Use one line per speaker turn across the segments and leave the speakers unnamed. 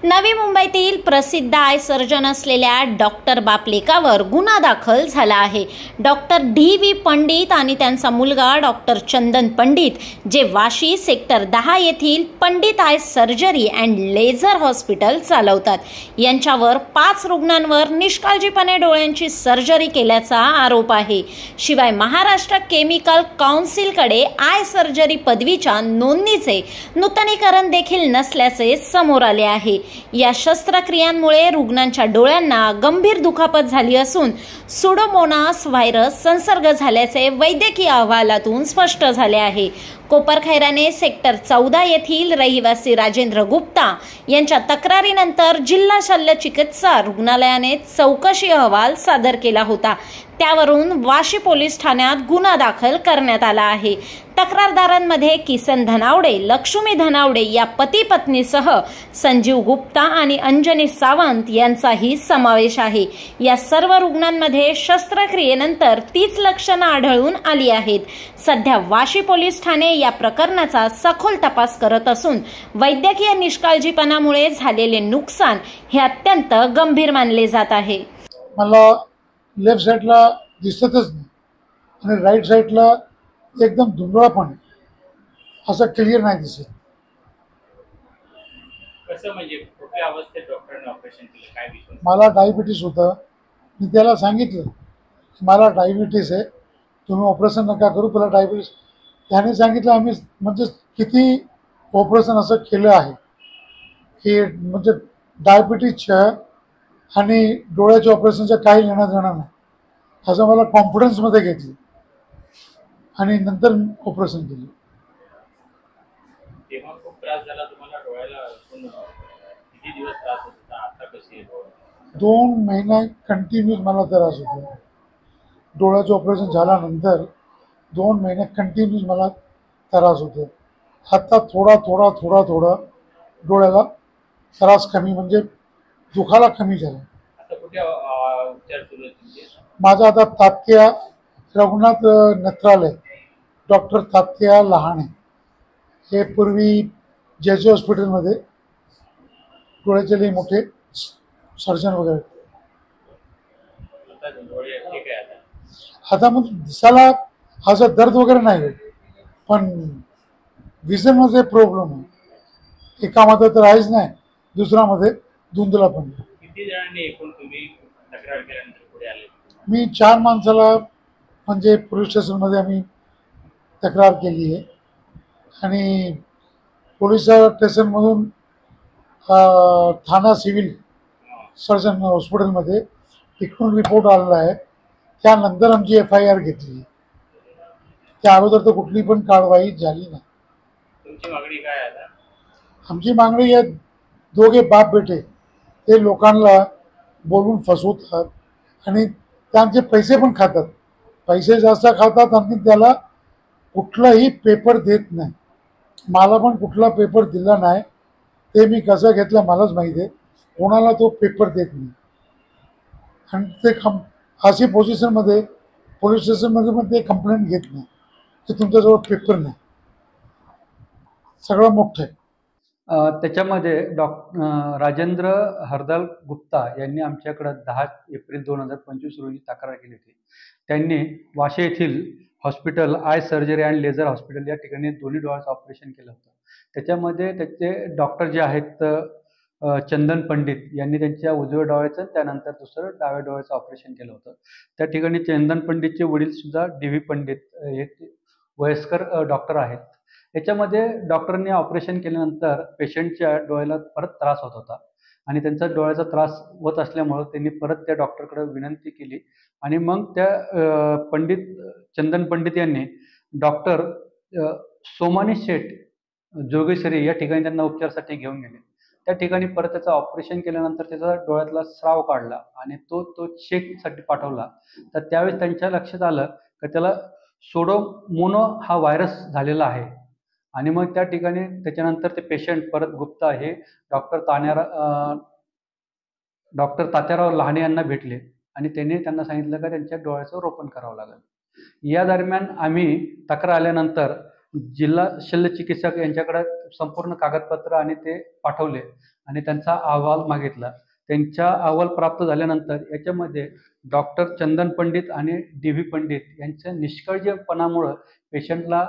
नवी मुंबईतील प्रसिद्ध आय सर्जन असलेल्या डॉक्टर बापलेकावर गुन्हा दाखल झाला आहे। Doctor DV. पंडित आणि त्यांचा मुलगा डॉक्टर चंदन पंडित, जे वाशी सेक्टर 10 येथील Pandit I surgery and laser hospital चालवतात, यांच्यावर 5 रुग्णांवर निष्काळजीपणे डोळ्यांची सर्जरी केल्याचा आरोप आहे। शिवाय महाराष्ट्र केमिकल काउन्सिलकडे आय सर्जरी पदवीच्या नोंदणीचे नूतनीकरण देखील नसल्याचे समोर आले आहे। या शस्त्रक्रियांमुळे रुग्णांच्या डोळ्यांना गंभीर दुखापत झाली असून सुडोमोनास व्हायरस संसर्ग झाल्याचे वैद्यकीय अहवालातून स्पष्ट झाले आहे। कोपरखैराने सेक्टर 14 येथील रहिवासी राजेंद्र गुप्ता यांच्या तक्रारीनंतर जिल्हा शल्य चिकित्सा रुग्णालयाने चौकशी अहवाल सादर केला होता। त्यावरून वाशी पोलीस ठाण्यात गुन्हा दाखल करण्यात आला आहे। तक्रारदारांमध्ये किसन धनावडे, लक्ष्मी धनावडे या पती पत्नीसह संजीव गुप्ता आणि अंजनी सावंत यांचाही समावेश आहे। या सर्व रुग्णांमध्ये शस्त्रक्रियेनंतर 30 लक्षणे आढळून आली आहेत। सध्या वाशी पोलीस ठाणे या प्रकरणाचा सखोल तपास करत असून वैद्यकीय निष्काळजीपणामुळे झालेले नुकसान हे अत्यंत गंभीर मानले जात आहे।
मला लेफ्ट साइडला दिसतच नाही आणि राईट साइडला एकदम धुंदळापण असं क्लिअर नाही दिसत।
कसं म्हणजे कुठल्या अवस्थेत डॉक्टरांनी ऑपरेशन केलं, काय विषय?
मला डायबिटीस होतं। मी त्याला सांगितलं मला डायबिटीस आहे, तुम्ही ऑपरेशन नका करू, तुला डायबिटीस। त्याने सांगितलं आम्ही म्हणजे किती ऑपरेशन असं केलं आहे की म्हणजे डायबिटीसच्या आणि डोळ्याच्या ऑपरेशनच्या काही लेणं देणं नाही असं मला कॉन्फिडन्समध्ये घेतलं आणि नंतर ऑपरेशन केलं।
तेव्हा खूप त्रास झाला तुम्हाला डोळ्याला? किती दिवस त्रास होत होता? आता कशी आहे?
2 महिने कंटिन्यूस मला त्रास होतो। डोळ्याचं ऑपरेशन झाल्यानंतर 2 महिने कंटिन्यूस मला त्रास होतो। आता थोडा डोळ्याला त्रास कमी म्हणजे दुखायला कमी झाला।
आता कुठे उपचार सुरू आहेत तुमचे?
माझा आता तात्या रघुनाथ नेत्रालय, डॉक्टर तात्या लहाणे, हे पूर्वी जेजे हॉस्पिटलमध्ये डोळ्याचे लई मोठे सर्जन वगैरे। आता मग दिसायला असं दर्द वगैरे नाही होत, पण विजनमध्ये प्रॉब्लेम आहे। एकामध्ये तर आहेच नाही, दुसऱ्यामध्ये धुंदला पण।
किती जणांनी एकूण तुम्ही तक्रार केल्यानंतर पुढे आले?
मी 4 माणसाला म्हणजे पोलीस स्टेशनमध्ये आम्ही तक्रार केली आहे आणि पोलीस स्टेशनमधून ठाणा सिव्हिल सर्जन हॉस्पिटलमध्ये तिकडून रिपोर्ट आलेला आहे। त्यानंतर आमची FIR घेतली। त्या अगोदर तर कुठली पण कारवाई झाली नाही।
तुमची मागणी काय आहे?
आमची मागणी आहे, दोघे बाप बेटे ते लोकांना बोलून फसवतात आणि त्यांचे पैसे पण खातात। पैसे जास्त खातात आणि त्याला कुठलाही पेपर देत नाही। मला पण कुठला पेपर दिला नाही, ते मी कसं घेतलं मलाच माहिती आहे। कोणाला तो पेपर देत नाही आणि ते अशी पोझिशनमध्ये पोलीस स्टेशनमध्ये पण ते कंप्लेंट घेत नाही की तुमच्याजवळ पेपर नाही। सगळं मोठं आहे।
त्याच्यामध्ये राजेंद्र हरदाल गुप्ता यांनी आमच्याकडे 10 एप्रिल 2025 रोजी तक्रार केली होती। त्यांनी वाशी येथील hospital I surgery and laser hospital या ठिकाणी दोन्ही डोळ्याचं ऑपरेशन केलं होतं। त्याच्यामध्ये त्याचे डॉक्टर जे आहेत चंदन पंडित यांनी त्यांच्या उजव्या डोळ्याचं, त्यानंतर दुसरं डाव्या डोळ्याचं ऑपरेशन केलं होतं। त्या ठिकाणी चंदन पंडितचे वडील सुद्धा डी.व्ही. पंडित हे वयस्कर डॉक्टर आहेत। याच्यामध्ये डॉक्टरांनी ऑपरेशन केल्यानंतर पेशंटच्या डोळ्याला परत त्रास होत होता आणि त्यांचा डोळ्याचा त्रास होत असल्यामुळं त्यांनी परत त्या डॉक्टरकडे विनंती केली आणि मग त्या चंदन पंडित यांनी डॉक्टर सोमानी शेठ जोगेश्वरी या ठिकाणी त्यांना उपचारासाठी घेऊन गेले। त्या ठिकाणी परत त्याचं ऑपरेशन केल्यानंतर त्याचा डोळ्यातला स्राव काढला आणि तो चेकसाठी पाठवला। तर त्यावेळेस त्यांच्या लक्षात आलं की त्याला सुडोमोनो हा व्हायरस झालेला आहे आणि मग त्या ठिकाणी त्याच्यानंतर ते पेशंट परत गुप्ता हे डॉक्टर तात्याराव लहाणे यांना भेटले आणि त्यांना सांगितलं की त्यांच्या डोळ्याचं रोपण करावं लागेल। या दरम्यान आम्ही तक्रार आल्यानंतर जिल्हा शल्य चिकित्सक यांच्याकडे संपूर्ण कागदपत्र आणि ते पाठवले आणि त्यांचा अहवाल मागितला. त्यांचा अहवाल प्राप्त झाल्यानंतर याच्यामध्ये डॉक्टर चंदन पंडित आणि DV पंडित यांच्या निष्काळजीपणामुळं पेशंटला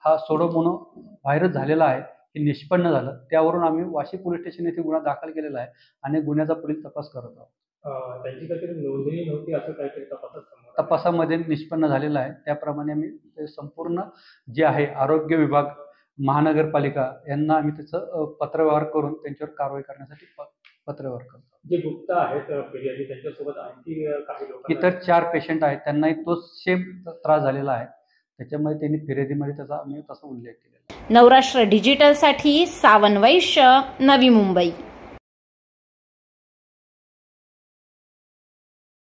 हा सोडोमोनो व्हायरस झालेला आहे हे निष्पन्न झालं. त्यावरून आम्ही वाशी पोलीस स्टेशन येथे गुन्हा दाखल केलेला आहे आणि गुन्ह्याचा पुढील तपास करत आहोत.
त्यांची काहीतरी नोंदणी नव्हती असं काहीतरी
तपासामध्ये निष्पन्न झालेलं आहे. त्याप्रमाणे आम्ही ते संपूर्ण जे आहे आरोग्य विभाग, महानगरपालिका यांना आम्ही त्याचं पत्रव्यवहार करून त्यांच्यावर कारवाई करण्यासाठी पत्रव्यवहार करतो.
जे गुप्ता आहेत फिर्यादी त्यांच्यासोबत आणखी काही लोक
इतर 4 पेशंट आहेत, त्यांनाही तोच सेम त्रास झालेला आहे. त्याच्यामध्ये त्यांनी फिर्यादीमध्ये त्याचा आम्ही तसा उल्लेख केलेला आहे.
नवराष्ट्र डिजिटलसाठी सावन वैश्य, नवी मुंबई.